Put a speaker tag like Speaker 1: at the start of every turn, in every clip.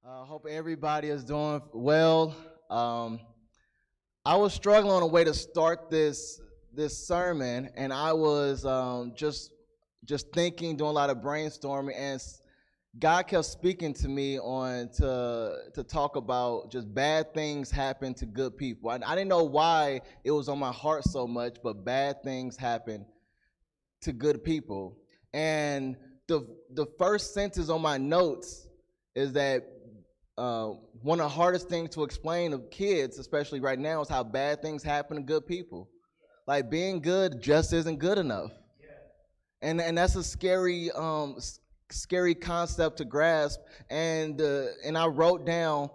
Speaker 1: Hope everybody is doing well. I was struggling on a way to start this sermon, and I was just thinking, doing a lot of brainstorming, and God kept speaking to me on to talk about just bad things happen to good people. I didn't know why it was on my heart so much, but bad things happen to good people. And the first sentence on my notes is that one of the hardest things to explain to kids, especially right now, is how bad things happen to good people. Like being good just isn't good enough, and that's a scary concept to grasp. And I wrote down,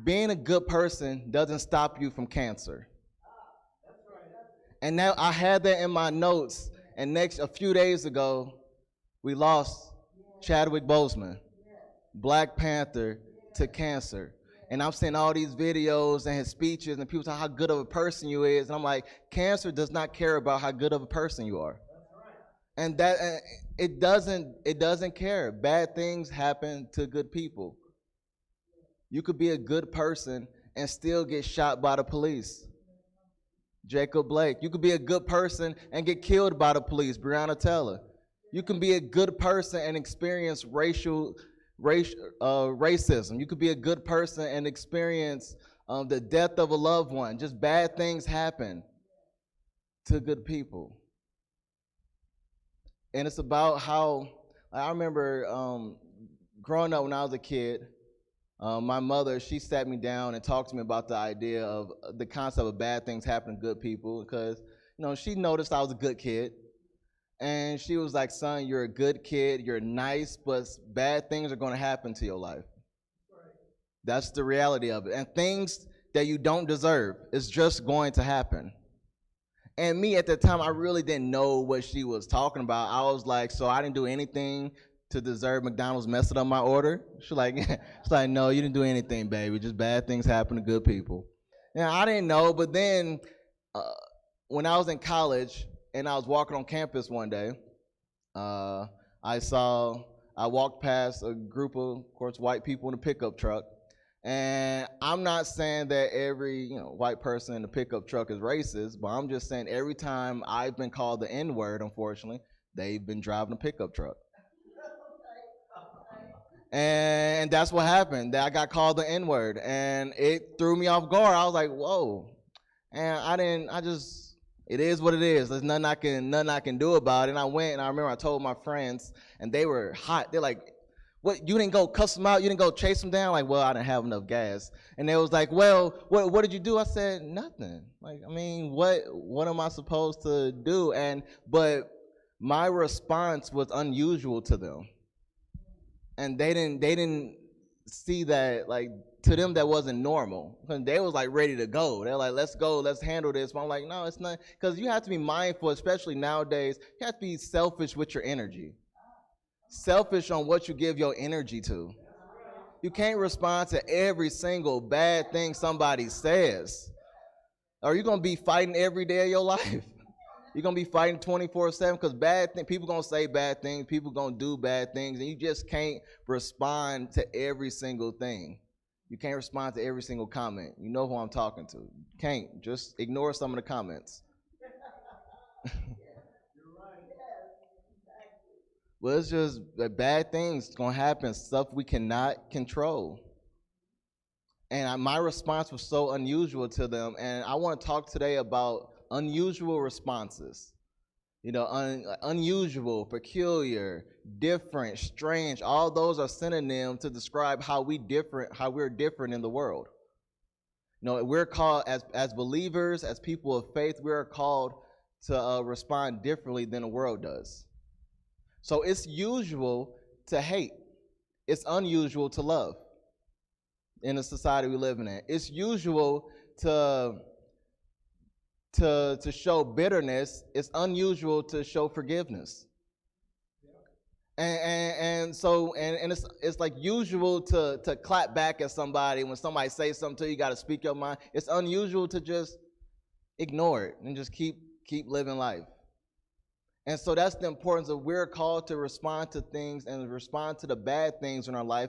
Speaker 1: being a good person doesn't stop you from cancer. And now I had that in my notes. And a few days ago, we lost Chadwick Boseman, Black Panther, to cancer. And I'm seeing all these videos and his speeches, and people talk how good of a person you is, and I'm like, cancer does not care about how good of a person you are. And that it doesn't care. Bad things happen to good people. You could be a good person and still get shot by the police. Jacob Blake. You could be a good person and get killed by the police. Breonna Taylor. You can be a good person and experience racism. You could be a good person and experience the death of a loved one. Just bad things happen to good people. And it's about how I remember growing up when I was a kid. My mother, she sat me down and talked to me about the idea of the concept of bad things happening to good people, because she noticed I was a good kid. And she was like, son, you're a good kid, you're nice, but bad things are going to happen to your life. That's the reality of it. And things that you don't deserve, it's just going to happen. And me at the time, I really didn't know what she was talking about. I was like, so I didn't do anything to deserve McDonald's messing up my order? She's like, no, you didn't do anything, baby. Just bad things happen to good people. Now, I didn't know, but then when I was in college and I was walking on campus one day, I walked past a group of course, white people in a pickup truck. And I'm not saying that every white person in the pickup truck is racist, but I'm just saying every time I've been called the N-word, unfortunately, they've been driving a pickup truck. And that's what happened. I got called the N-word, and it threw me off guard. I was like, whoa. And it is what it is. There's nothing I can do about it. And I went, and I remember I told my friends, and they were hot. They're like, what, you didn't go cuss them out? You didn't go chase them down? Like, well, I didn't have enough gas. And they was like, well, what did you do? I said, nothing. Like, I mean, what am I supposed to do? But my response was unusual to them. And they didn't see that, like, to them that wasn't normal. And they was like ready to go. They're like, let's go, let's handle this. But I'm like, no, it's not, because you have to be mindful, especially nowadays, you have to be selfish with your energy. Selfish on what you give your energy to. You can't respond to every single bad thing somebody says. Are you going to be fighting every day of your life? You're going to be fighting 24/7, because people going to say bad things, people going to do bad things, and you just can't respond to every single thing. You can't respond to every single comment. You know who I'm talking to. You can't. Just ignore some of the comments. Well, it's just that bad things going to happen, stuff we cannot control. And my response was so unusual to them, and I want to talk today about unusual responses. Unusual, peculiar, different, strange. All those are synonyms to describe how we're different in the world. We're called as believers, as people of faith, we're called to respond differently than the world does. So it's usual to hate. It's unusual to love in the society we live in. It's usual to show bitterness. It's unusual to show forgiveness. And so it's like usual to clap back at somebody when somebody says something to you. You got to speak your mind. It's unusual to just ignore it and just keep living life. And so that's the importance of we're called to respond to things and respond to the bad things in our life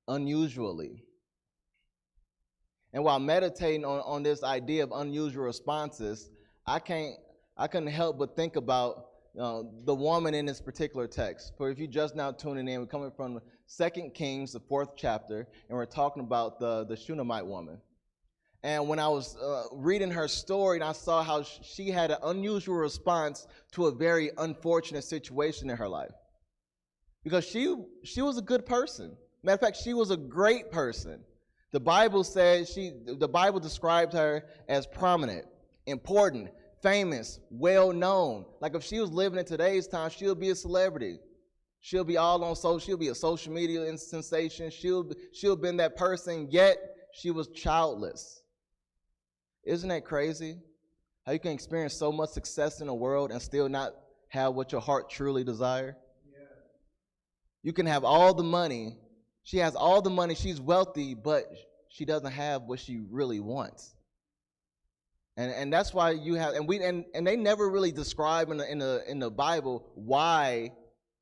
Speaker 1: unusually. And while meditating on this idea of unusual responses, I can't I couldn't help but think about the woman in this particular text. For if you just now tuning in, we're coming from 2 Kings, the 4th chapter, and we're talking about the Shunammite woman. And when I was reading her story, and I saw how she had an unusual response to a very unfortunate situation in her life, because she was a good person. Matter of fact, she was a great person. The Bible says the Bible described her as prominent, important, famous, well known. Like if she was living in today's time, she'll be a celebrity. She'll be all on social. She'll be a social media sensation. She'll been that person. Yet she was childless. Isn't that crazy? How you can experience so much success in the world and still not have what your heart truly desires? Yeah. You can have all the money. She has all the money. She's wealthy, but she doesn't have what she really wants. And that's why you have and they never really describe in the Bible why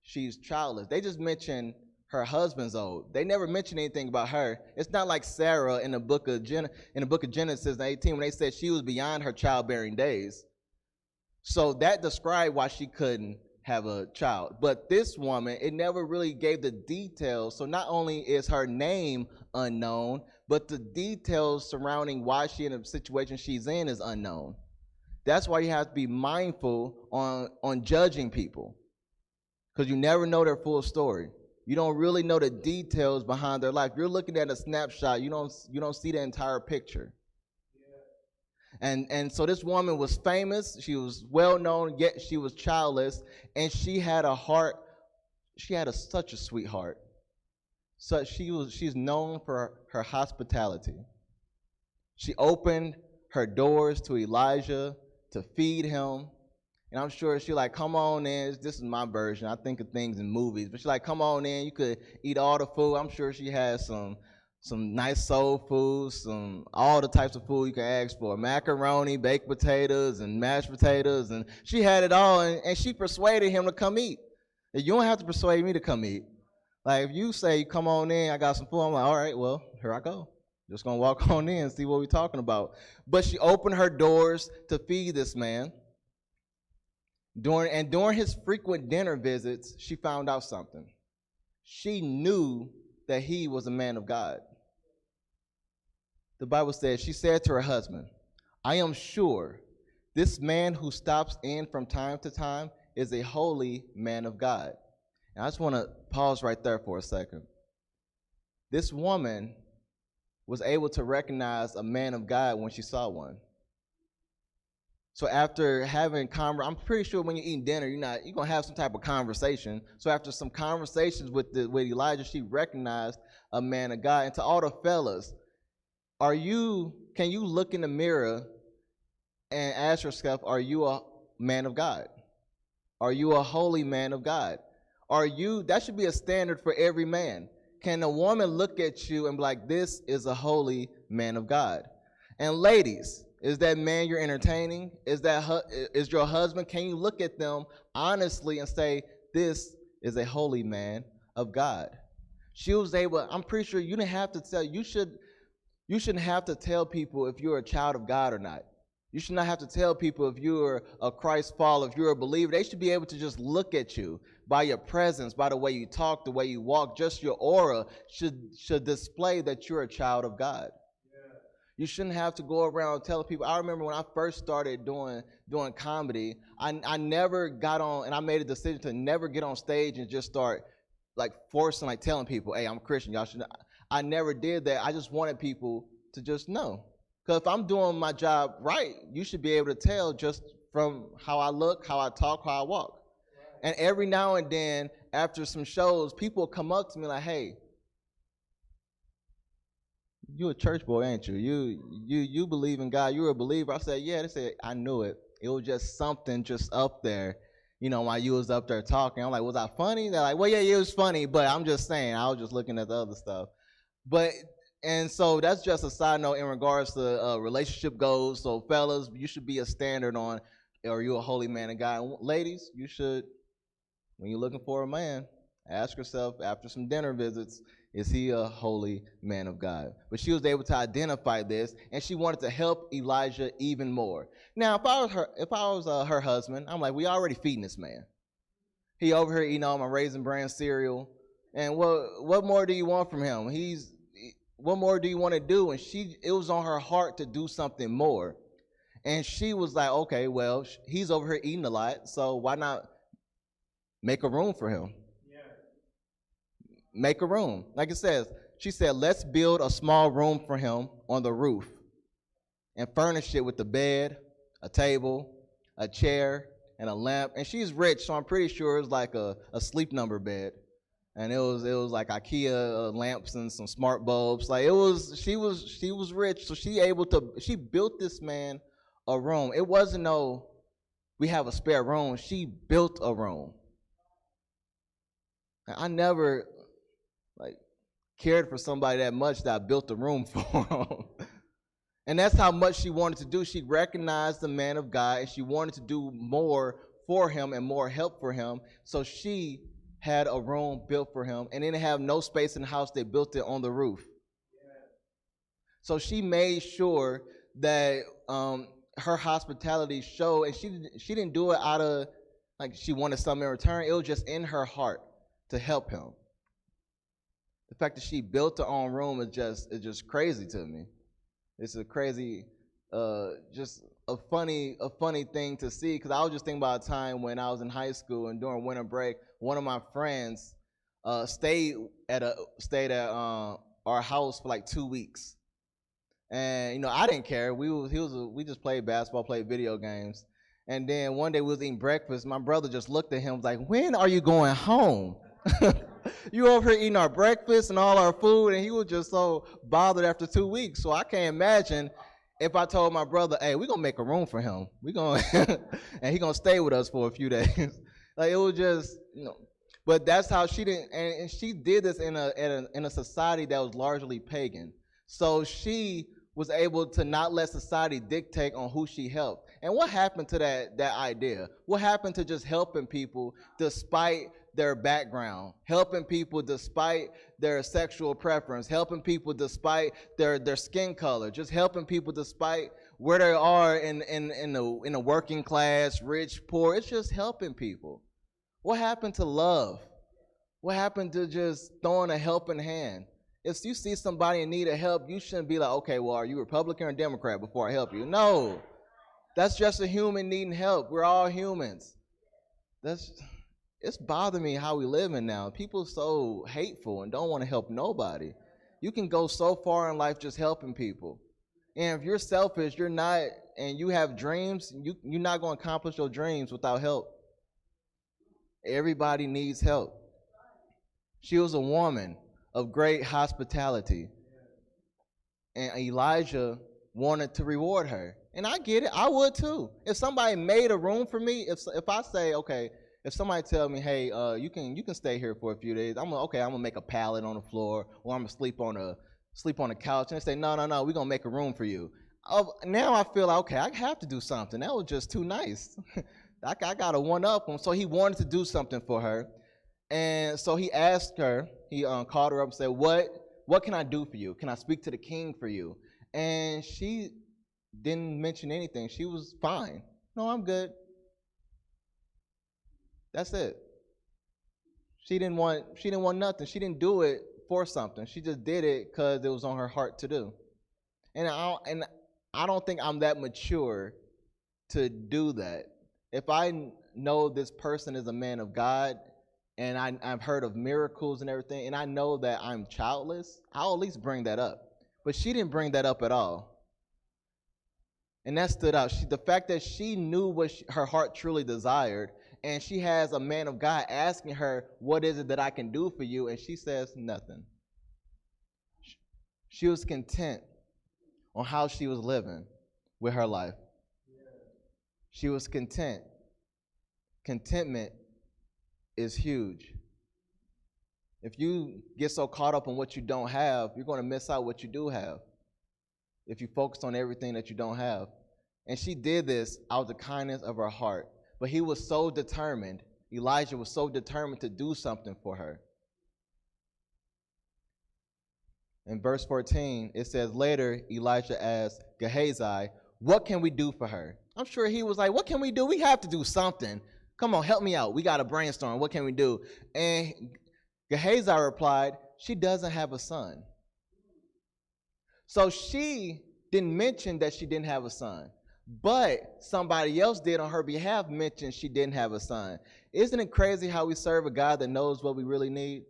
Speaker 1: she's childless. They just mention her husband's old. They never mention anything about her. It's not like Sarah in the book of Genesis 18 when they said she was beyond her childbearing days. So that described why she couldn't have a child. But this woman, it never really gave the details. So not only is her name unknown, but the details surrounding why she in the situation she's in is unknown. That's why you have to be mindful on judging people, because you never know their full story. You don't really know the details behind their life. You're looking at a snapshot. You don't see the entire picture. And so this woman was famous. She was well known, yet she was childless, and she had a heart. She had such a sweet heart. So she's known for her hospitality. She opened her doors to Elijah to feed him. And I'm sure she like, come on in. This is my version. I think of things in movies. But she's like, come on in. You could eat all the food. I'm sure she has some nice soul food, all the types of food you can ask for. Macaroni, baked potatoes, and mashed potatoes. And she had it all. And she persuaded him to come eat. And you don't have to persuade me to come eat. Like if you say, come on in, I got some food. I'm like, all right, well, here I go. Just going to walk on in and see what we're talking about. But she opened her doors to feed this man. During his frequent dinner visits, she found out something. She knew that he was a man of God. The Bible says, she said to her husband, I am sure this man who stops in from time to time is a holy man of God. And I just want to pause right there for a second. This woman was able to recognize a man of God when she saw one. So after having I'm pretty sure when you're eating dinner, you're gonna have some type of conversation. So after some conversations with Elijah, she recognized a man of God. And to all the fellas, can you look in the mirror and ask yourself, are you a man of God? Are you a holy man of God? That should be a standard for every man. Can a woman look at you and be like, this is a holy man of God? And ladies, is that man you're entertaining? Is your husband? Can you look at them honestly and say, this is a holy man of God? She was able, I'm pretty sure you shouldn't have to tell people if you're a child of God or not. You should not have to tell people if you're a Christ follower, if you're a believer. They should be able to just look at you by your presence, by the way you talk, the way you walk. Just your aura should display that you're a child of God. You shouldn't have to go around telling people. I remember when I first started doing comedy, I never got on, and I made a decision to never get on stage and just start like forcing, like telling people, hey, I'm a Christian, y'all should. I never did that. I just wanted people to just know. Because if I'm doing my job right, you should be able to tell just from how I look, how I talk, how I walk. Right. And every now and then, after some shows, people come up to me like, hey, you a church boy, ain't you? You believe in God. You're a believer. I said, yeah. They said, I knew it. It was just something just up there, while you was up there talking. I'm like, was I funny? They're like, well, yeah, it was funny, but I'm just saying, I was just looking at the other stuff. And so that's just a side note in regards to relationship goals. So fellas, you should be a standard on, are you a holy man of God? And ladies, you should, when you're looking for a man, ask yourself after some dinner visits, Is he a holy man of God? But she was able to identify this, and she wanted to help Elijah even more. Now, if I was her husband, I'm like, we already feeding this man. He over here eating all my Raisin Bran cereal, and what more do you want from him? What more do you want to do? And it was on her heart to do something more. And she was like, okay, well, he's over here eating a lot, so why not make a room for him? Yeah. Make a room. Like it says, she said, let's build a small room for him on the roof and furnish it with a bed, a table, a chair, and a lamp. And she's rich, so I'm pretty sure it was like a sleep number bed. And it was like IKEA lamps and some smart bulbs. Like she was rich, so she built this man a room. It wasn't we have a spare room. She built a room. I never cared for somebody that much that I built a room for them. And that's how much she wanted to do. She recognized the man of God, and she wanted to do more for him and more help for him. So she had a room built for him, and they didn't have no space in the house. They built it on the roof. Yeah. So she made sure that her hospitality showed, and she didn't do it out of she wanted something in return. It was just in her heart to help him. The fact that she built her own room is just crazy to me. It's a crazy, just a funny thing to see, because I was just thinking about a time when I was in high school and during winter break, one of my friends stayed at our house for like 2 weeks. And I didn't care. We just played basketball, played video games. And then one day we was eating breakfast. My brother just looked at him, was like, "When are you going home? You over here eating our breakfast and all our food." And he was just so bothered after 2 weeks. So I can't imagine if I told my brother, "Hey, we're gonna make a room for him. We're gonna and he gonna stay with us for a few days." It was just, But that's how she didn't, and she did this in a society that was largely pagan. So she was able to not let society dictate on who she helped. And what happened to that idea? What happened to just helping people despite their background, helping people despite their sexual preference, helping people despite their skin color, just helping people despite where they are in the working class, rich, poor? It's just helping people. What happened to love? What happened to just throwing a helping hand? If you see somebody in need of help, you shouldn't be like, "Okay, well, are you Republican or Democrat before I help you?" No. That's just a human needing help. We're all humans. It's bothering me how we live in now. People are so hateful and don't want to help nobody. You can go so far in life just helping people. And if you're selfish, you're not, and you have dreams, you're not going to accomplish your dreams without help. Everybody needs help. She was a woman of great hospitality. And Elijah wanted to reward her. And I get it. I would too. If somebody made a room for me, if I say, okay, if somebody tell me, "Hey, you can stay here for a few days," I'm gonna make a pallet on the floor, or I'm gonna sleep on a couch, and they say, "No, we're gonna make a room for you." Now I feel like, okay, I have to do something. That was just too nice. I got to one up him. So he wanted to do something for her. And so he asked her, he called her up and said, what can I do for you? Can I speak to the king for you? And she didn't mention anything. She was fine. "No, I'm good." That's it. She didn't want nothing. She didn't do it for something. She just did it because it was on her heart to do. And I don't think I'm that mature to do that. If I know this person is a man of God, and I've heard of miracles and everything, and I know that I'm childless, I'll at least bring that up. But she didn't bring that up at all. And that stood out. The fact that she knew what her heart truly desired, and she has a man of God asking her, "What is it that I can do for you?" And she says nothing. She was content on how she was living with her life. She was content. Contentment is huge. If you get so caught up on what you don't have, you're going to miss out what you do have if you focus on everything that you don't have. And she did this out of the kindness of her heart. But he was so determined, Elijah was so determined to do something for her. In verse 14, it says, later Elijah asked Gehazi, what can we do for her? I'm sure he was like, what can we do? We have to do something. Come on, help me out. We got to brainstorm. What can we do? And Gehazi replied, she doesn't have a son. So she didn't mention that she didn't have a son, but somebody else did on her behalf mention she didn't have a son. Isn't it crazy how we serve a God that knows what we really need?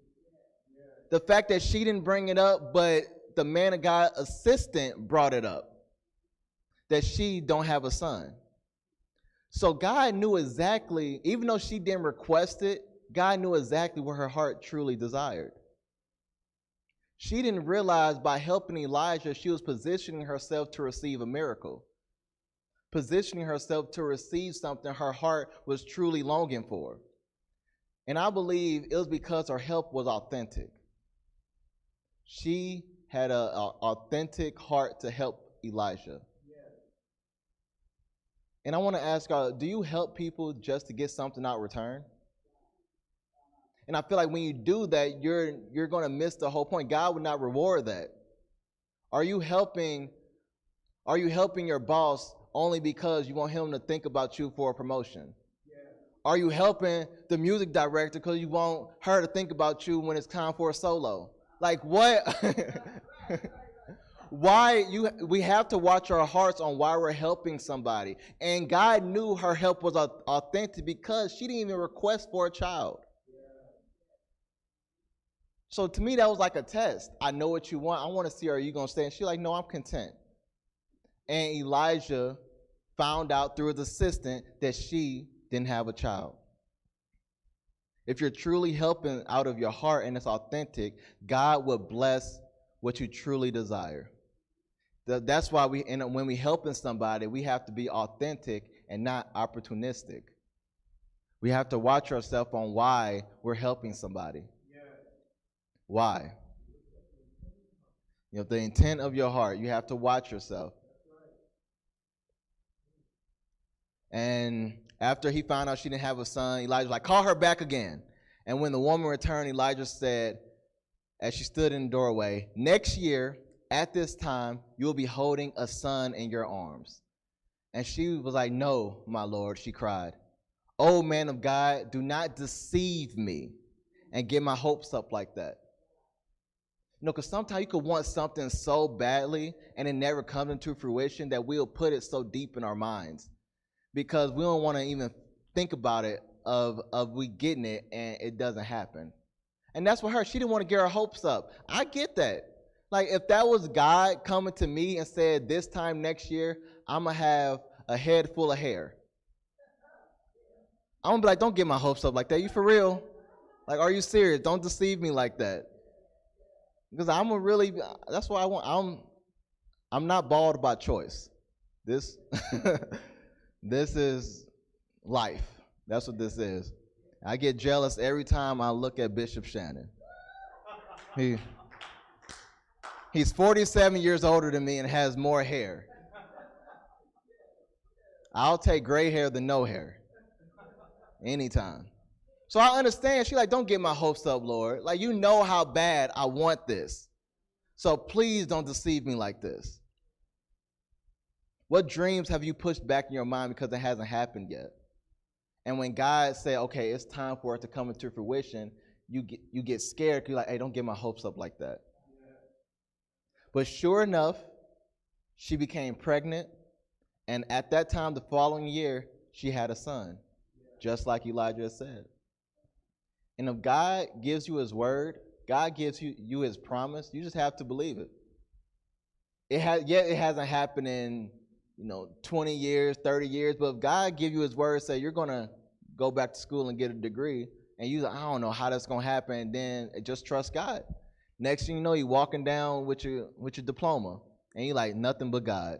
Speaker 1: The fact that she didn't bring it up, but the man of God assistant brought it up, that she don't have a son. So God knew exactly, even though she didn't request it, God knew exactly what her heart truly desired. She didn't realize by helping Elijah, she was positioning herself to receive a miracle, positioning herself to receive something her heart was truly longing for. And I believe it was because her help was authentic. She had an authentic heart to help Elijah. And I want to ask y'all, do you help people just to get something out in return? And I feel like when you do that, you're going to miss the whole point. God would not reward that. Are you helping your boss only because you want him to think about you for a promotion? Are you helping the music director because you want her to think about you when it's time for a solo? Like what? We have to watch our hearts on why we're helping somebody. And God knew her help was authentic because she didn't even request for a child. So to me, that was like a test. I know what you want. I want to see, are you going to stay? And she's like, no, I'm content. And Elijah found out through his assistant that she didn't have a child. If you're truly helping out of your heart and it's authentic, God will bless what you truly desire. That's why when we helping somebody, we have to be authentic and not opportunistic. We have to watch ourselves on why we're helping somebody. Why? The intent of your heart, you have to watch yourself. And after he found out she didn't have a son, Elijah was like, call her back again. And when the woman returned, Elijah said, as she stood in the doorway, next year, at this time, you'll be holding a son in your arms. And she was like, no, my Lord, she cried. Oh, man of God, do not deceive me and get my hopes up like that. Because sometimes you could want something so badly and it never comes into fruition that we'll put it so deep in our minds because we don't want to even think about it of we getting it and it doesn't happen. And that's what her. She didn't want to get her hopes up. I get that. Like if that was God coming to me and said, this time next year, I'm going to have a head full of hair. I'm going to be like, don't get my hopes up like that. You for real? Like, are you serious? Don't deceive me like that. Because that's what I want. I'm not bald by choice. This is life. That's what this is. I get jealous every time I look at Bishop Shannon. He's 47 years older than me and has more hair. I'll take gray hair than no hair. Anytime. So I understand. She's like, don't get my hopes up, Lord. Like, you know how bad I want this. So please don't deceive me like this. What dreams have you pushed back in your mind because it hasn't happened yet? And when God said, okay, it's time for it to come into fruition, you get scared because you're like, hey, don't get my hopes up like that. Yeah. But sure enough, she became pregnant. And at that time, the following year, she had a son, just like Elijah said. And if God gives you his word, God gives you his promise, you just have to believe it. It hasn't happened in 20 years, 30 years, but if God gives you his word, say you're going to go back to school and get a degree, and you I don't know how that's going to happen, and then just trust God. Next thing you know, you're walking down with your diploma, and you're like, nothing but God.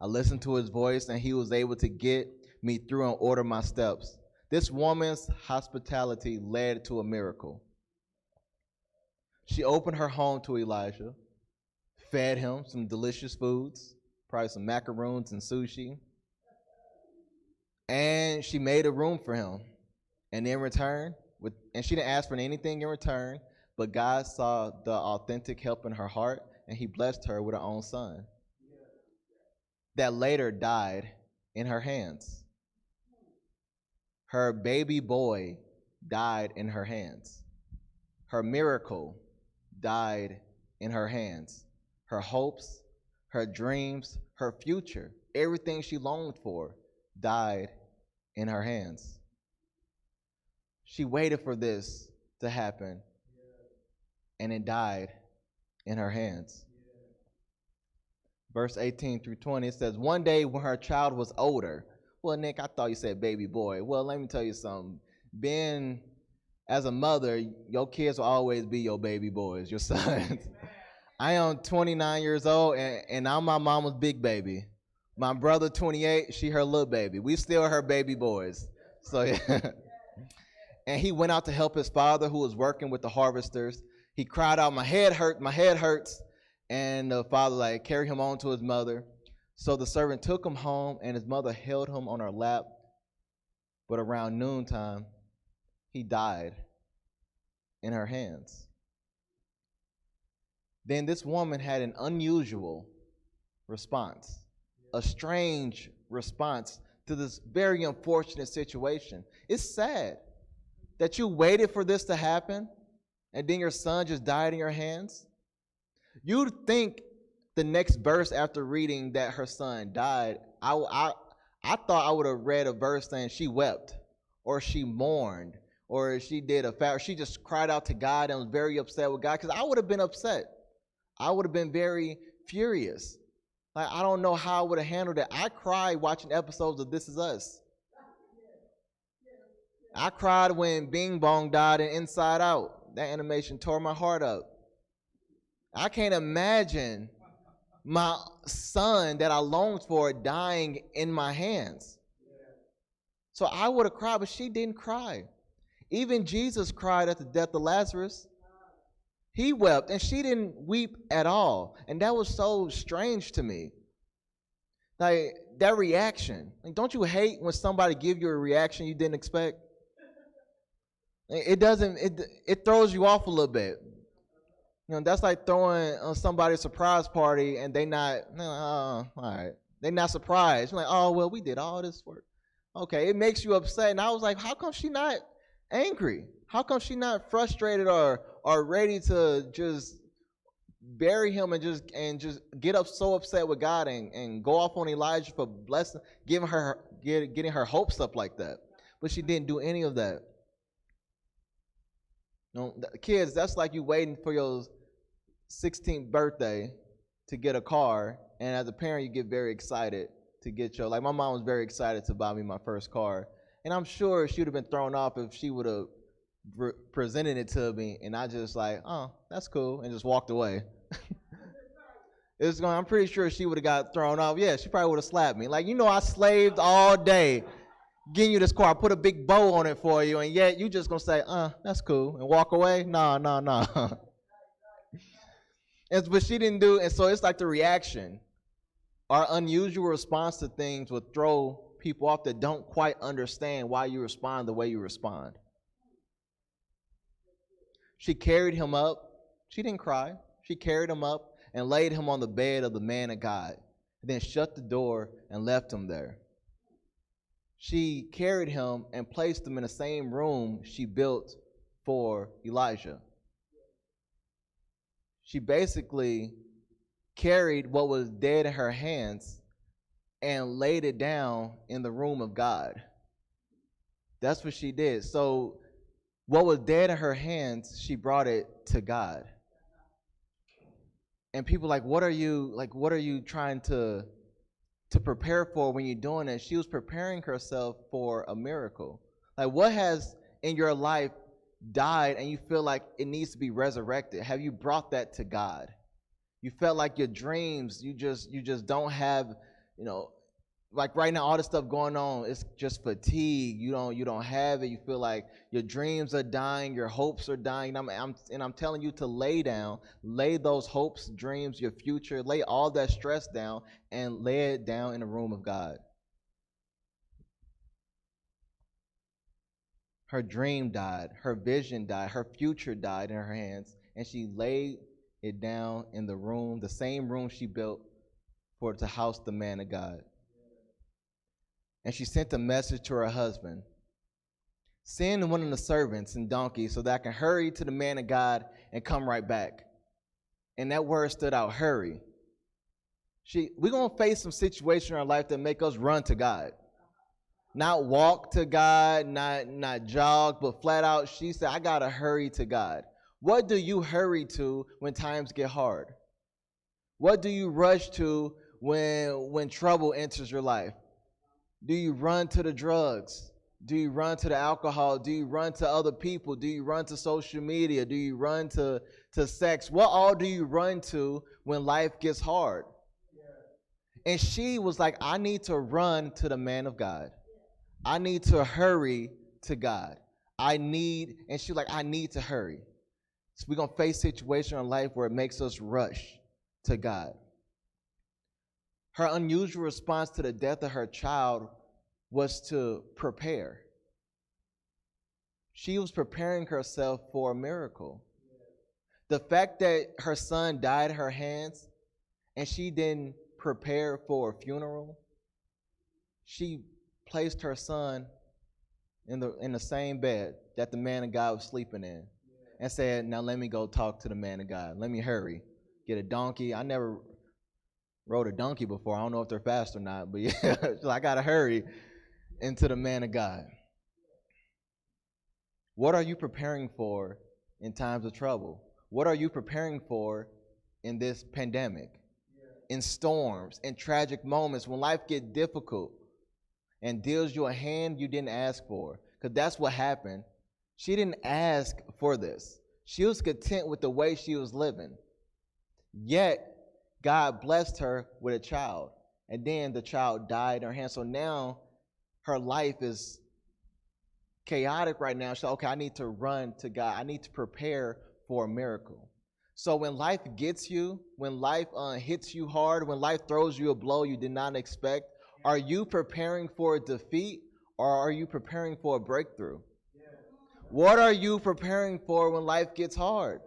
Speaker 1: I listened to his voice, and he was able to get me through and order my steps. This woman's hospitality led to a miracle. She opened her home to Elijah, fed him some delicious foods, probably some macaroons and sushi, and she made a room for him. And in return, and she didn't ask for anything in return, But God saw the authentic help in her heart, and he blessed her with her own son that later died in her hands. Her baby boy died in her hands. Her miracle died in her hands. Her hopes, her dreams, her future, everything she longed for died in her hands. She waited for this to happen, and it died in her hands. Verse 18 through 20, it says, one day when her child was older. Well, Nick, I thought you said baby boy. Well, let me tell you something. Being as a mother, your kids will always be your baby boys, your sons. I am 29 years old, and I'm my mama's big baby. My brother, 28, she her little baby. We still her baby boys. So, yeah. And he went out to help his father, who was working with the harvesters. He cried out, my head hurts. And the father carried him on to his mother. So the servant took him home, and his mother held him on her lap. But around noontime, he died in her hands. Then this woman had an unusual response, a strange response to this very unfortunate situation. It's sad that you waited for this to happen, and then your son just died in your hands. You'd think the next verse after reading that her son died, I thought I would have read a verse saying she wept, or she mourned, or she did she just cried out to God and was very upset with God, because I would have been upset. I would have been very furious. I don't know how I would have handled it. I cried watching episodes of This Is Us. I cried when Bing Bong died in Inside Out. That animation tore my heart up. I can't imagine my son that I longed for dying in my hands. So I would have cried, but she didn't cry. Even Jesus cried at the death of Lazarus. He wept, and she didn't weep at all. And that was so strange to me. That reaction. Don't you hate when somebody give you a reaction you didn't expect? It throws you off a little bit. That's like throwing somebody a surprise party and they not, all right. They're not surprised. You're like, oh, well, we did all this work. Okay, it makes you upset. And I was like, how come she not angry? How come she not frustrated or ready to just bury him and just get up so upset with God and go off on Elijah for blessing, getting her hopes up like that? But she didn't do any of that. Kids, that's like you waiting for your 16th birthday to get a car, and as a parent you get very excited to get my mom was very excited to buy me my first car, and I'm sure she would have been thrown off if she would have presented it to me and I just oh, that's cool, and just walked away. I'm pretty sure she would have got thrown off. Yeah, she probably would have slapped me. I slaved all day getting you this car, I put a big bow on it for you, and yet you just gonna say, that's cool, and walk away? No. But she didn't do, and so it's like the reaction, our unusual response to things will throw people off that don't quite understand why you respond the way you respond. She carried him up. She didn't cry. She carried him up and laid him on the bed of the man of God, and then shut the door and left him there. She carried him and placed him in the same room she built for Elijah. She basically carried what was dead in her hands and laid it down in the room of God. That's what she did. So what was dead in her hands, she brought it to God. And people what are you trying to prepare for when you're doing it? She was preparing herself for a miracle. What has in your life died and you feel like it needs to be resurrected? Have you brought that to God? You felt like your dreams, you just don't have, right now all this stuff going on, it's just fatigue. You don't have it. You feel like your dreams are dying, your hopes are dying. I'm telling you to lay those hopes, dreams, your future, lay all that stress down and lay it down in the room of God. Her dream died, her vision died, her future died in her hands, and she laid it down in the room, the same room she built for to house the man of God. And she sent a message to her husband: send one of the servants and donkeys so that I can hurry to the man of God and come right back. And that word stood out, hurry. We're going to face some situations in our life that make us run to God. Not walk to God, not jog, but flat out, she said, I got to hurry to God. What do you hurry to when times get hard? What do you rush to when trouble enters your life? Do you run to the drugs? Do you run to the alcohol? Do you run to other people? Do you run to social media? Do you run to sex? What all do you run to when life gets hard? And she was like, I need to run to the man of God. I need to hurry to God. And she was like, I need to hurry. So we're going to face situations in life where it makes us rush to God. Her unusual response to the death of her child was to prepare. She was preparing herself for a miracle. The fact that her son died in her hands and she didn't prepare for a funeral, she placed her son in the same bed that the man of God was sleeping in and said, now let me go talk to the man of God. Let me hurry. Get a donkey. I never rode a donkey before. I don't know if they're fast or not, but yeah, so I got to hurry into the man of God. What are you preparing for in times of trouble? What are you preparing for in this pandemic? In storms, in tragic moments, when life gets difficult and deals you a hand you didn't ask for. Because that's what happened. She didn't ask for this. She was content with the way she was living. Yet, God blessed her with a child. And then the child died in her hand. So now her life is chaotic right now. She's like, okay, I need to run to God. I need to prepare for a miracle. So when life gets you, when life hits you hard, when life throws you a blow you did not expect, are you preparing for a defeat or are you preparing for a breakthrough? What are you preparing for when life gets hard?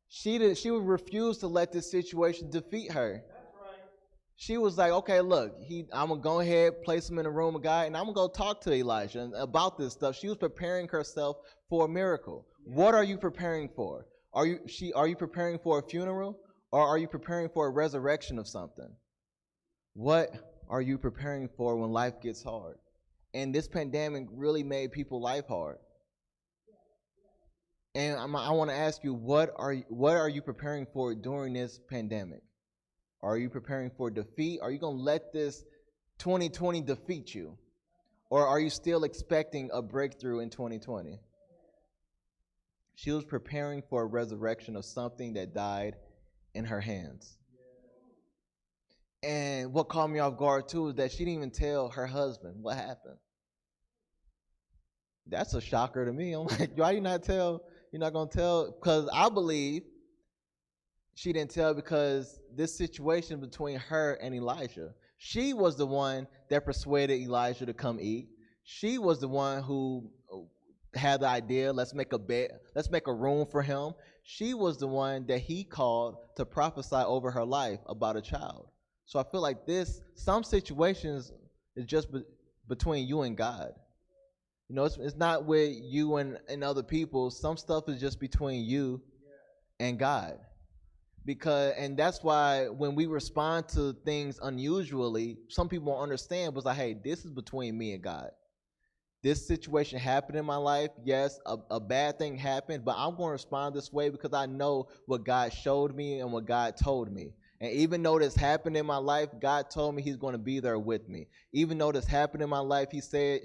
Speaker 1: She would refuse to let this situation defeat her. She was like, okay, look, I'm going to go ahead, place him in a room of God, and I'm going to go talk to Elijah about this stuff. She was preparing herself for a miracle. What are you preparing for? Are you preparing for a funeral or are you preparing for a resurrection of something? What are you preparing for when life gets hard? And this pandemic really made people's life hard. And I want to ask you, what are you preparing for during this pandemic? Are you preparing for defeat? Are you going to let this 2020 defeat you? Or are you still expecting a breakthrough in 2020? She was preparing for a resurrection of something that died in her hands. And what caught me off guard too is that she didn't even tell her husband what happened. That's a shocker to me. I'm like, why you not tell? You're not going to tell? Because I believe she didn't tell because this situation between her and Elijah, she was the one that persuaded Elijah to come eat. She was the one who had the idea, let's make a bed, let's make a room for him. She was the one that he called to prophesy over her life about a child. So I feel like some situations is just between you and God. You know, it's not with you and other people. Some stuff is just between you and God. And that's why when we respond to things unusually, some people won't understand, but it's like, hey, this is between me and God. This situation happened in my life. Yes, a bad thing happened, but I'm going to respond this way because I know what God showed me and what God told me. And even though this happened in my life, God told me he's going to be there with me. Even though this happened in my life, he said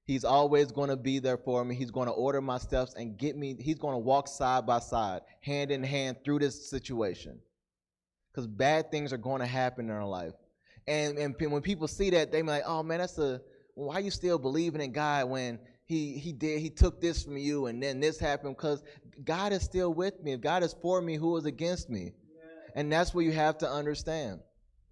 Speaker 1: he's always going to be there for me. He's going to order my steps and get me. He's going to walk side by side, hand in hand through this situation. Because bad things are going to happen in our life. And when people see that, they be like, oh man, why are you still believing in God when he took this from you and then this happened? Because God is still with me. If God is for me, who is against me? And that's what you have to understand.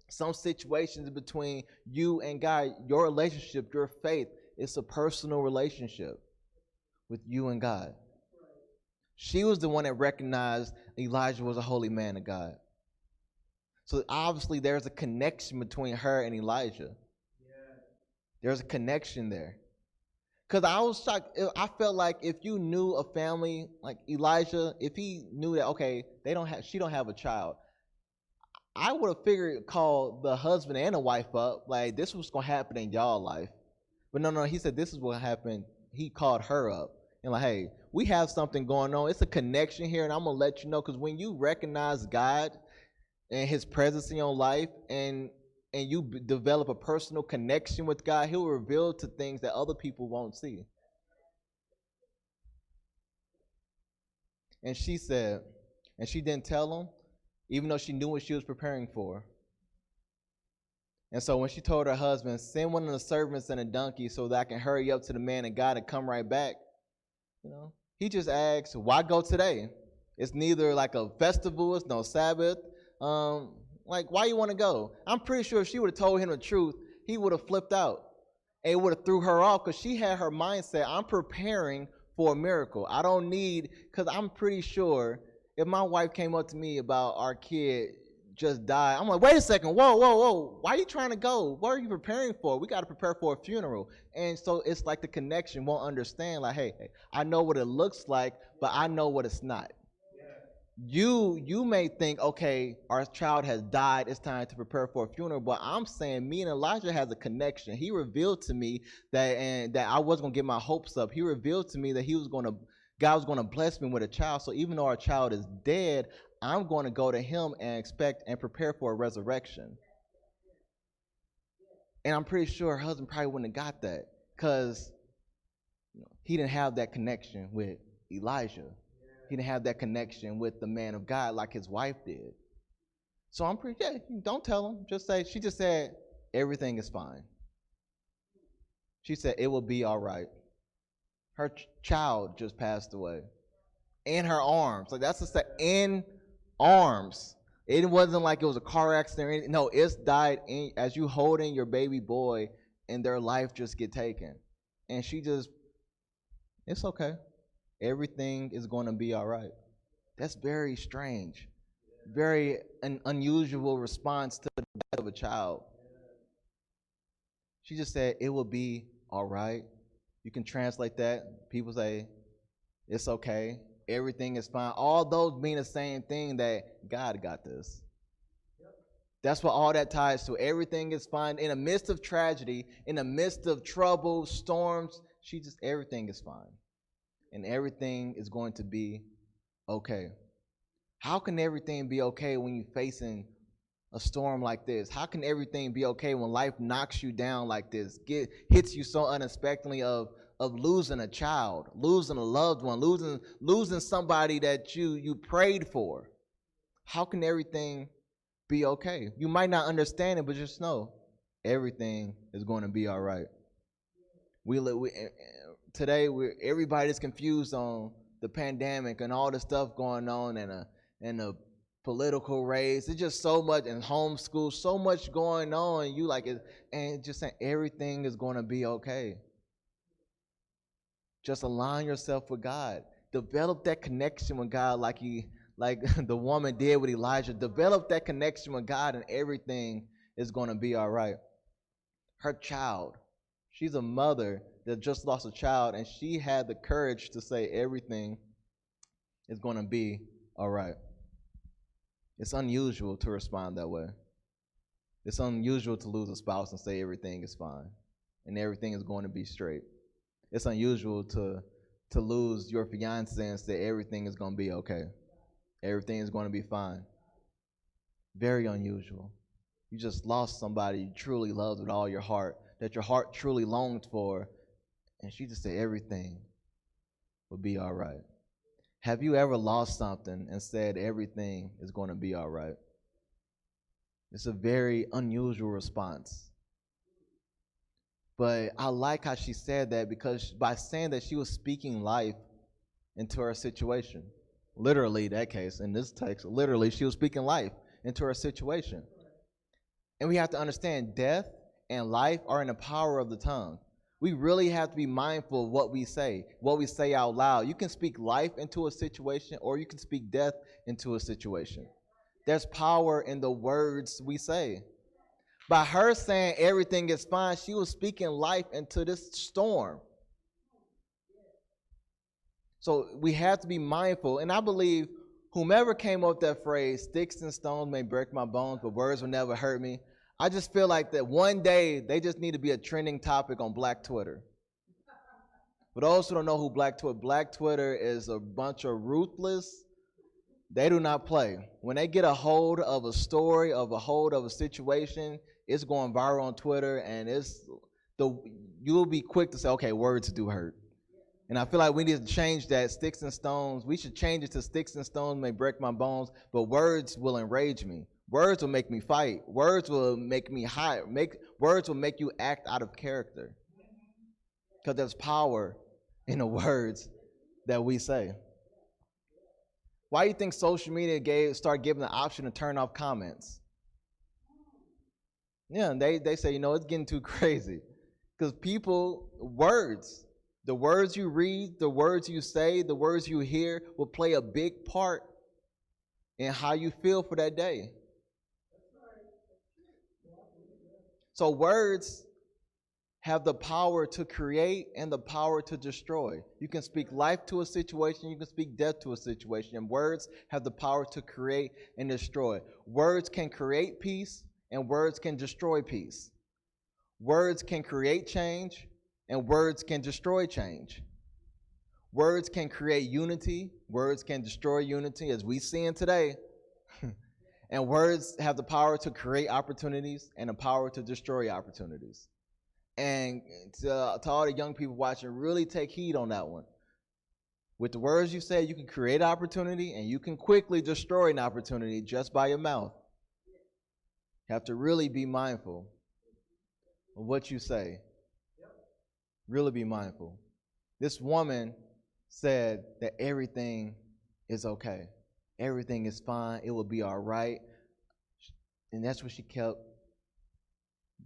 Speaker 1: Some situations between you and God, your relationship, your faith it's a personal relationship with you and God. She was the one that recognized Elijah was a holy man of God. So obviously there's a connection between her and Elijah. There's a connection there. Because I was shocked. I felt like if you knew a family like Elijah, if he knew that, okay, she don't have a child, I would have figured call the husband and the wife up, like this was gonna happen in y'all life. But no, he said this is what happened. He called her up and like, hey, we have something going on. It's a connection here, and I'm gonna let you know, because when you recognize God and His presence in your life, and you develop a personal connection with God, He'll reveal to things that other people won't see. And she said, and she didn't tell him, even though she knew what she was preparing for. And so when she told her husband, send one of the servants and a donkey so that I can hurry up to the man of God and come right back, he just asked, why go today? It's neither like a festival, it's no Sabbath. Like, why you want to go? I'm pretty sure if she would have told him the truth, he would have flipped out. And it would have threw her off, because she had her mindset, I'm preparing for a miracle. I don't need, because I'm pretty sure if my wife came up to me about our kid just died, I'm like, wait a second, whoa. Why are you trying to go? What are you preparing for? We got to prepare for a funeral. And so it's like the connection won't understand, like, hey, I know what it looks like, but I know what it's not. You may think, okay, our child has died, it's time to prepare for a funeral, but I'm saying me and Elijah has a connection. He revealed to me that I wasn't gonna get my hopes up. He revealed to me that God was gonna bless me with a child. So even though our child is dead, I'm going to go to him and expect and prepare for a resurrection. And I'm pretty sure her husband probably wouldn't have got that, because he didn't have that connection with Elijah. He didn't have that connection with the man of God like his wife did. So I'm pretty, don't tell him. Just say, she just said, everything is fine. She said, it will be all right. Her child just passed away. In her arms. Like, that's in arms. It wasn't like it was a car accident or anything. No, it's died as you holding your baby boy, and their life just get taken. And she just, it's okay. Everything is going to be all right. That's very strange. Very an unusual response to the death of a child. She just said, it will be all right. You can translate that. People say, it's okay. Everything is fine. All those mean the same thing, that God got this. That's what all that ties to. Everything is fine. In the midst of tragedy, in the midst of trouble, storms, everything is fine. And everything is going to be okay. How can everything be okay when you're facing a storm like this? How can everything be okay when life knocks you down like this, hits you so unexpectedly of losing a child, losing a loved one, losing somebody that you prayed for? How can everything be okay? You might not understand it, but just know everything is going to be all right. Today, everybody's confused on the pandemic and all the stuff going on, and the political race. It's just so much, and homeschool, so much going on. You like it, and just saying everything is going to be okay. Just align yourself with God. Develop that connection with God, like the woman did with Elijah. Develop that connection with God, and everything is going to be all right. Her child. She's a mother that just lost a child, and she had the courage to say everything is going to be all right. It's unusual to respond that way. It's unusual to lose a spouse and say everything is fine and everything is going to be straight. It's unusual to lose your fiance and say everything is going to be okay. Everything is going to be fine. Very unusual. You just lost somebody you truly loved with all your heart, that your heart truly longed for, and she just said everything will be all right. Have you ever lost something and said everything is going to be all right? It's a very unusual response. But I like how she said that, because by saying that, she was speaking life into her situation. Literally, that case, in this text, literally, she was speaking life into her situation. And we have to understand death and life are in the power of the tongue. We really have to be mindful of what we say out loud. You can speak life into a situation, or you can speak death into a situation. There's power in the words we say. By her saying everything is fine, she was speaking life into this storm. So we have to be mindful. And I believe whomever came up with that phrase, sticks and stones may break my bones, but words will never hurt me. I just feel like that one day they just need to be a trending topic on Black Twitter. For those who don't know who Black Twitter is a bunch of ruthless. They do not play. When they get a hold of a story, of a hold of a situation, it's going viral on Twitter, and you'll be quick to say, okay, words do hurt. And I feel like we need to change that. Sticks and stones. We should change it to sticks and stones may break my bones, but words will enrage me. Words will make me fight. Words will make me hide. Words will make you act out of character. Because there's power in the words that we say. Why do you think social media started giving the option to turn off comments? Yeah, and they say, it's getting too crazy. Because the words you read, the words you say, the words you hear will play a big part in how you feel for that day. So words have the power to create and the power to destroy. You can speak life to a situation, you can speak death to a situation, and words have the power to create and destroy. Words can create peace, and words can destroy peace. Words can create change, and words can destroy change. Words can create unity, words can destroy unity, as we see in today. And words have the power to create opportunities and the power to destroy opportunities. And to all the young people watching, really take heed on that one. With the words you say, you can create opportunity, and you can quickly destroy an opportunity just by your mouth. You have to really be mindful of what you say. Really be mindful. This woman said that everything is okay. Everything is fine. It will be all right. And that's what she kept.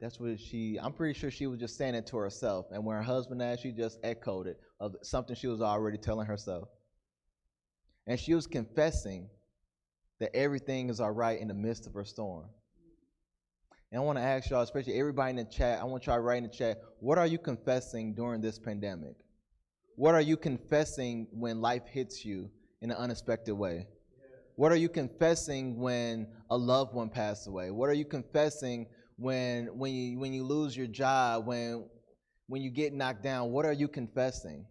Speaker 1: I'm pretty sure she was just saying it to herself. And when her husband asked, she just echoed it of something she was already telling herself. And she was confessing that everything is all right in the midst of her storm. And I want to ask y'all, especially everybody in the chat, I want y'all to write in the chat, what are you confessing during this pandemic? What are you confessing when life hits you in an unexpected way? What are you confessing when a loved one passed away? What are you confessing when you lose your job, when you get knocked down? What are you confessing?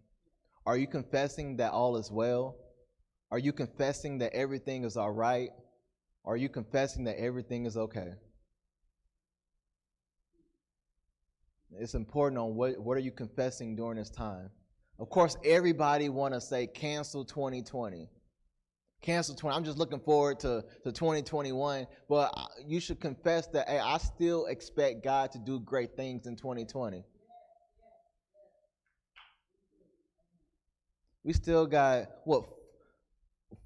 Speaker 1: Are you confessing that all is well? Are you confessing that everything is all right? Are you confessing that everything is okay? It's important on what are you confessing during this time. Of course, everybody want to say cancel 2020. Cancel 20. I'm just looking forward to 2021, but you should confess that, hey, I still expect God to do great things in 2020. We still got,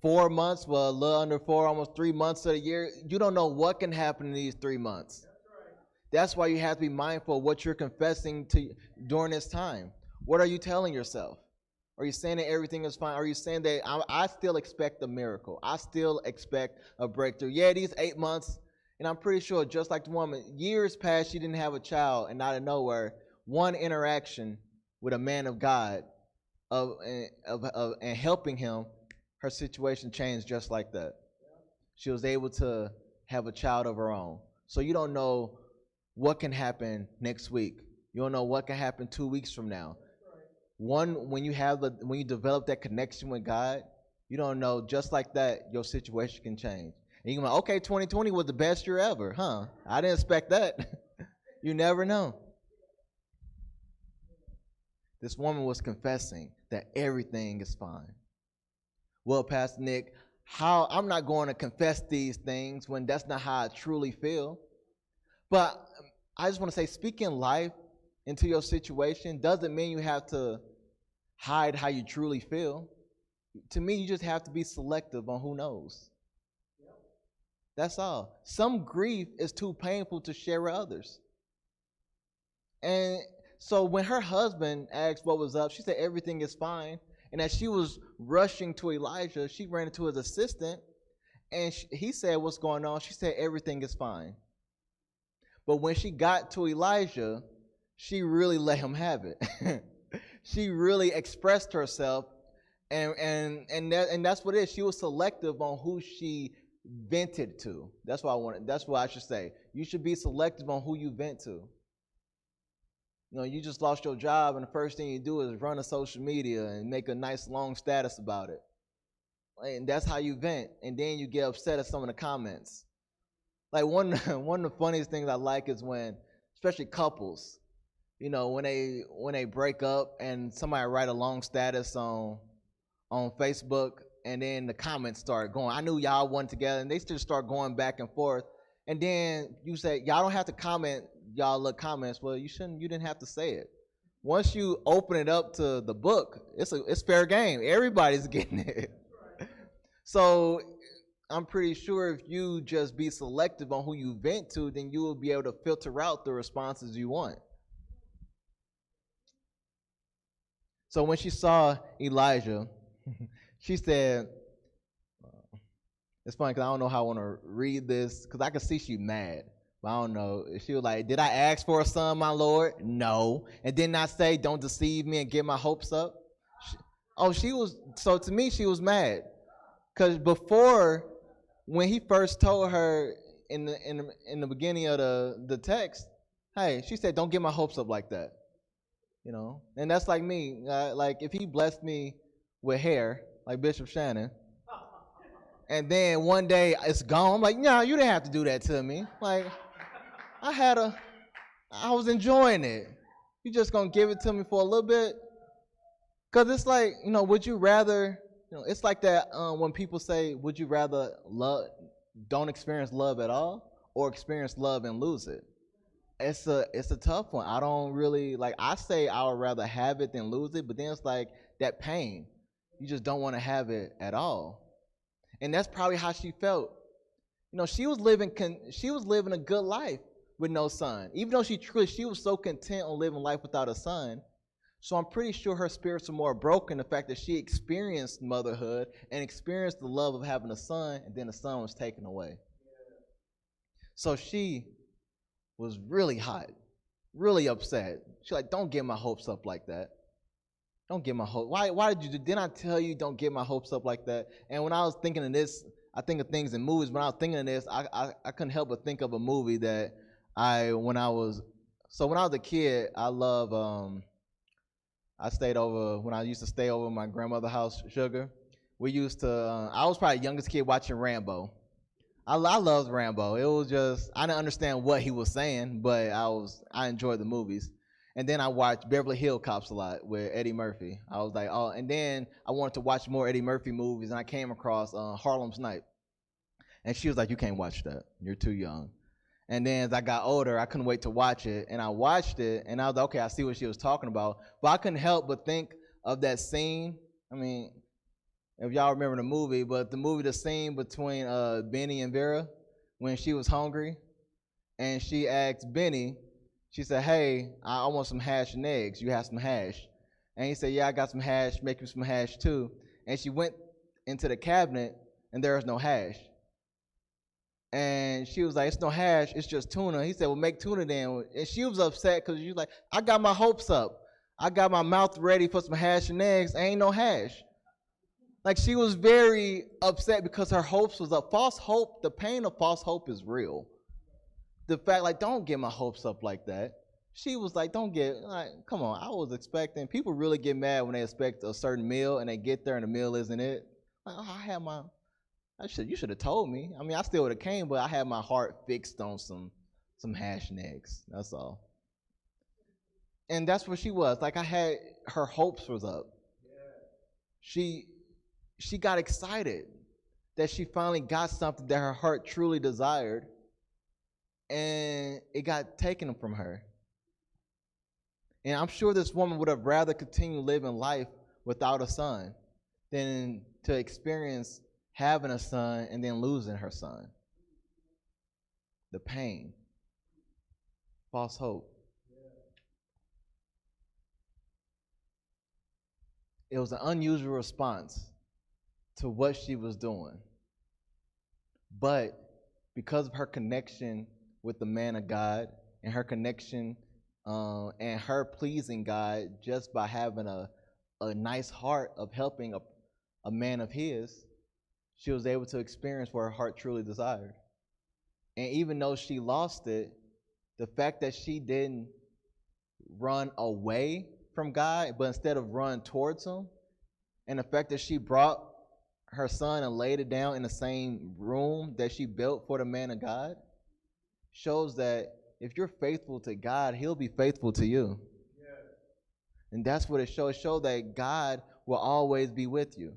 Speaker 1: 4 months, well, a little under 4, almost 3 months of the year. You don't know what can happen in these 3 months. That's why you have to be mindful of what you're confessing to during this time. What are you telling yourself? Are you saying that everything is fine? Are you saying that I still expect a miracle? I still expect a breakthrough. Yeah, these 8 months, and I'm pretty sure just like the woman, years past she didn't have a child, and out of nowhere, one interaction with a man of God and helping him, her situation changed just like that. She was able to have a child of her own. So you don't know what can happen next week. You don't know what can happen 2 weeks from now. When you develop that connection with God, you don't know, just like that, your situation can change. And you can be like, okay, 2020 was the best year ever, huh? I didn't expect that. You never know. This woman was confessing that everything is fine. Well, Pastor Nick, I'm not going to confess these things when that's not how I truly feel. But I just want to say, speaking life into your situation doesn't mean you have to hide how you truly feel. To me, you just have to be selective on who knows. That's all. Some grief is too painful to share with others. And So when her husband asked what was up, she said everything is fine. And as she was rushing to Elijah, she ran into his assistant, and he said, "What's going on?" She said everything is fine. But when she got to Elijah, she really let him have it. She really expressed herself, and that's what it is. She was selective on who she vented to. That's what I wanted. That's what I should say. You should be selective on who you vent to. You know, you just lost your job, and the first thing you do is run to social media and make a nice long status about it. And that's how you vent. And then you get upset at some of the comments. Like one of the funniest things I like is when, especially couples, you know, when they break up and somebody write a long status on Facebook, and then the comments start going. I knew y'all wasn't together, and they just start going back and forth. And then you say, y'all don't have to comment y'all look comments. Well, you didn't have to say it. Once you open it up to the book, it's fair game. Everybody's getting it. So I'm pretty sure if you just be selective on who you vent to, then you will be able to filter out the responses you want. So when she saw Elijah, she said, it's funny because I don't know how I want to read this, because I can see she's mad. But I don't know. She was like, "Did I ask for a son, my Lord? No. And didn't I say, don't deceive me and get my hopes up?" So to me, she was mad. Because before, when he first told her in the beginning of the text, hey, she said, "Don't get my hopes up like that." You know? And that's like me. Like, if he blessed me with hair, like Bishop Shannon, and then one day it's gone, I'm like, "No, you didn't have to do that to me." Like, I was enjoying it. You just gonna give it to me for a little bit? Cause it's like, you know, would you rather, you know, it's like that when people say, would you rather don't experience love at all, or experience love and lose it? It's a tough one. I don't really, like, I say I would rather have it than lose it, but then it's like that pain. You just don't want to have it at all. And that's probably how she felt. You know, she was living a good life with no son. Even though she was so content on living life without a son. So I'm pretty sure her spirits are more broken, the fact that she experienced motherhood and experienced the love of having a son, and then the son was taken away. So she was really hot, really upset. She's like, "Don't get my hopes up like that. Don't get my hope. Why didn't I tell you don't get my hopes up like that?" And when I was thinking of this, I think of things in movies. When I was thinking of this, I couldn't help but think of a movie that when I was a kid, I stayed over, when I used to stay over at my grandmother's house, Sugar. We used to, I was probably the youngest kid watching Rambo. I loved Rambo. It was just, I didn't understand what he was saying, but I enjoyed the movies. And then I watched Beverly Hills Cops a lot with Eddie Murphy. I was like, oh, and then I wanted to watch more Eddie Murphy movies, and I came across Harlem's Night. And she was like, "You can't watch that. You're too young." And then as I got older, I couldn't wait to watch it. And I watched it, and I was like, okay, I see what she was talking about. But I couldn't help but think of that scene. I mean, if y'all remember the movie, the scene between Benny and Vera when she was hungry. And she asked Benny, she said, "Hey, I want some hash and eggs. You have some hash?" And he said, "Yeah, I got some hash. Make you some hash too." And she went into the cabinet, and there was no hash. And she was like, "It's no hash, it's just tuna." He said, "Well, make tuna then." And she was upset because she was like, "I got my hopes up. I got my mouth ready for some hash and eggs. Ain't no hash." Like, she was very upset because her hopes was up. False hope, the pain of false hope is real. The fact, like, don't get my hopes up like that. She was like, come on. I was expecting, people really get mad when they expect a certain meal and they get there and the meal isn't it. Like, oh, you should have told me. I mean, I still would have came, but I had my heart fixed on some hash and eggs. That's all. And that's where she was. Like, her hopes was up. She got excited that she finally got something that her heart truly desired, and it got taken from her. And I'm sure this woman would have rather continue living life without a son than to experience having a son and then losing her son. The pain. False hope. it was an unusual response to what she was doing. But because of her connection with the man of God and her connection and her pleasing God just by having a nice heart of helping a man of his, she was able to experience what her heart truly desired. And even though she lost it, the fact that she didn't run away from God, but instead of run towards him, and the fact that she brought her son and laid it down in the same room that she built for the man of God, shows that if you're faithful to God, he'll be faithful to you. And that's what it shows. It shows that God will always be with you.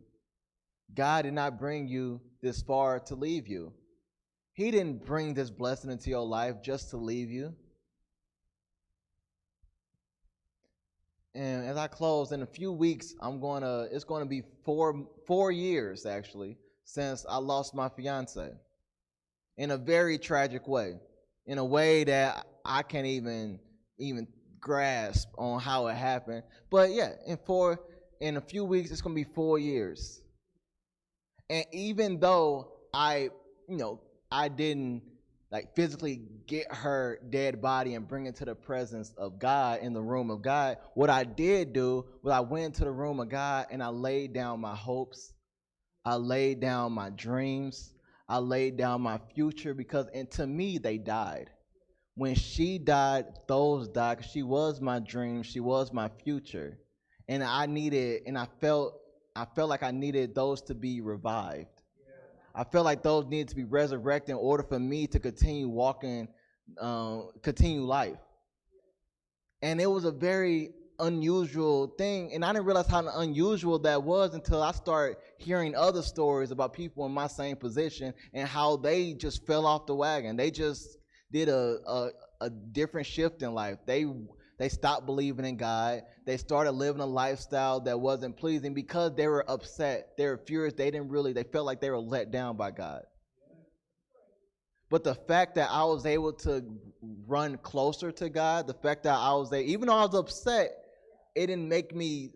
Speaker 1: God did not bring you this far to leave you. He didn't bring this blessing into your life just to leave you. And as I close, in a few weeks, it's gonna be four years actually since I lost my fiance. In a very tragic way. In a way that I can't even grasp on how it happened. But yeah, in a few weeks it's gonna be 4 years. And even though I didn't like physically get her dead body and bring it to the presence of God in the room of God, what I did do was I went into the room of God and I laid down my hopes. I laid down my dreams. I laid down my future and to me, they died. When she died, those died, 'cause she was my dream. She was my future. And I felt like I needed those to be revived. I felt like those needed to be resurrected in order for me to continue walking, continue life. And it was a very unusual thing, and I didn't realize how unusual that was until I started hearing other stories about people in my same position and how they just fell off the wagon. They just did a different shift in life. They stopped believing in God. They started living a lifestyle that wasn't pleasing because they were upset. They were furious. They felt like they were let down by God. But the fact that I was able to run closer to God, the fact that even though I was upset, it didn't make me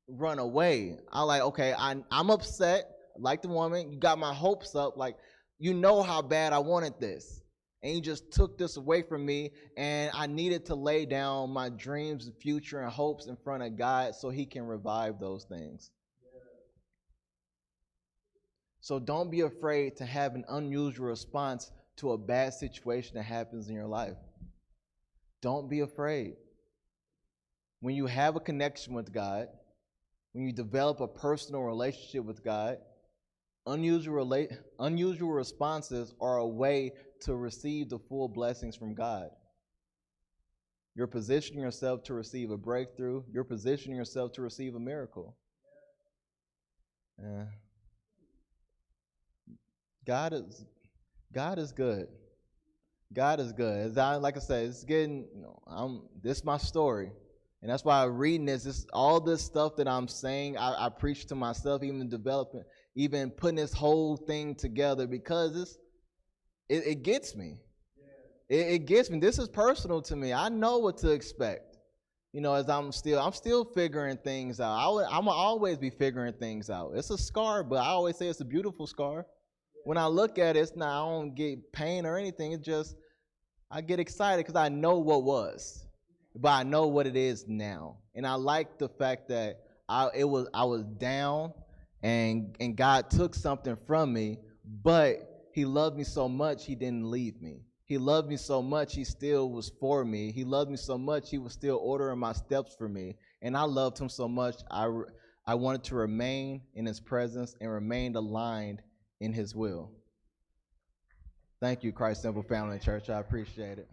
Speaker 1: run away. I like, okay, I'm upset, like the woman. You got my hopes up, like, you know how bad I wanted this. And you just took this away from me, and I needed to lay down my dreams, future, and hopes in front of God so he can revive those things. So don't be afraid to have an unusual response to a bad situation that happens in your life. Don't be afraid. When you have a connection with God, when you develop a personal relationship with God, unusual responses are a way to receive the full blessings from God. You're positioning yourself to receive a breakthrough. You're positioning yourself to receive a miracle. God is good. God is good. Like I said, it's getting, this is my story. And that's why reading this all this stuff that I'm saying, I preach to myself, even developing, even putting this whole thing together, because it gets me. It gets me. This is personal to me. I know what to expect. As I'm still figuring things out. I'm always be figuring things out. It's a scar, but I always say it's a beautiful scar. When I look at it, I don't get pain or anything. It's just I get excited because I know what was, but I know what it is now. And I like the fact that I was down, and God took something from me, but he loved me so much he didn't leave me. He loved me so much he still was for me. He loved me so much he was still ordering my steps for me. And I loved him so much I wanted to remain in his presence and remain aligned in his will. Thank you, Christ Simple Family Church. I appreciate it.